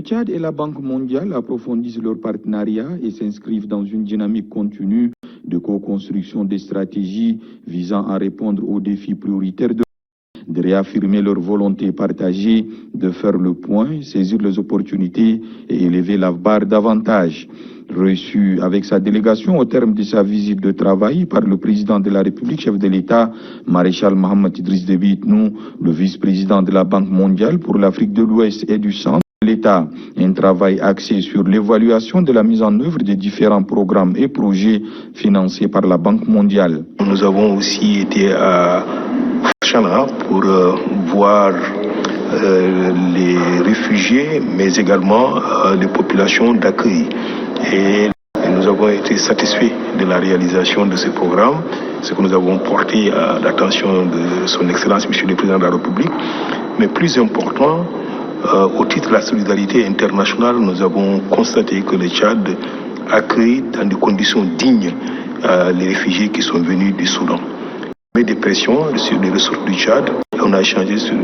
Le Tchad et la Banque mondiale approfondissent leur partenariat et s'inscrivent dans une dynamique continue de co-construction des stratégies visant à répondre aux défis prioritaires de réaffirmer leur volonté partagée de faire le point, saisir les opportunités et élever la barre davantage. Reçu avec sa délégation au terme de sa visite de travail par le président de la République, chef de l'État, maréchal Mohamed Idriss Déby Itnou, le vice-président de la Banque mondiale pour l'Afrique de l'Ouest et du Centre, l'État, un travail axé sur l'évaluation de la mise en œuvre des différents programmes et projets financés par la Banque mondiale. Nous avons aussi été à Chana pour voir les réfugiés, mais également les populations d'accueil. Et nous avons été satisfaits de la réalisation de ce programme, ce que nous avons porté à l'attention de son Excellence, Monsieur le Président de la République. Mais plus important, au titre de la solidarité internationale, nous avons constaté que le Tchad accueille dans des conditions dignes les réfugiés qui sont venus du Soudan. Mais des pressions sur les ressources du Tchad, on a échangé sur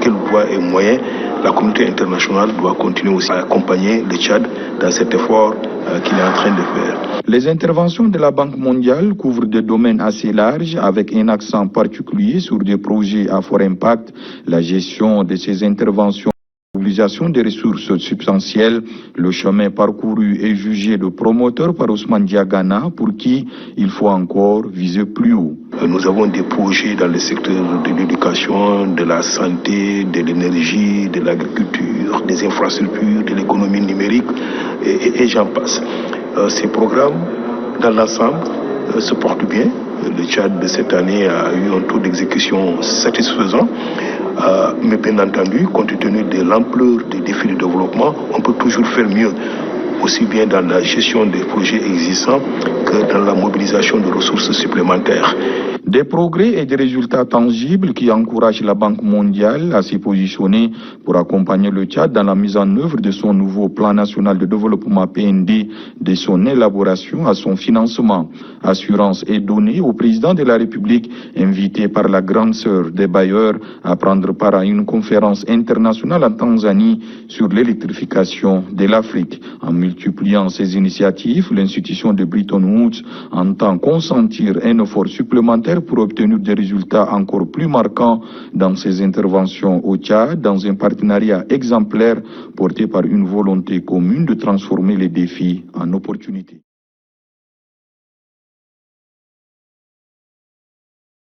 quelle voie et moyens la communauté internationale doit continuer aussi à accompagner le Tchad dans cet effort qu'il est en train de faire. Les interventions de la Banque mondiale couvrent des domaines assez larges avec un accent particulier sur des projets à fort impact, la gestion de ces interventions. L'utilisation des ressources substantielles, le chemin parcouru est jugé de promoteur par Ousmane Diagana pour qui il faut encore viser plus haut. Nous avons des projets dans le secteur de l'éducation, de la santé, de l'énergie, de l'agriculture, des infrastructures, de l'économie numérique et j'en passe. Ces programmes, dans l'ensemble, se portent bien. Le Tchad de cette année a eu un taux d'exécution satisfaisant. Mais bien entendu, compte tenu de l'ampleur des défis de développement, on peut toujours faire mieux, aussi bien dans la gestion des projets existants que dans la mobilisation de ressources supplémentaires. Des progrès et des résultats tangibles qui encouragent la Banque mondiale à s'y positionner pour accompagner le Tchad dans la mise en œuvre de son nouveau plan national de développement PND, de son élaboration à son financement. Assurance est donnée au président de la République, invité par la grande sœur des bailleurs à prendre part à une conférence internationale en Tanzanie sur l'électrification de l'Afrique. En multipliant ces initiatives, l'institution de Bretton Woods entend consentir un effort supplémentaire pour obtenir des résultats encore plus marquants dans ses interventions au Tchad, dans un partenariat exemplaire porté par une volonté commune de transformer les défis en opportunités.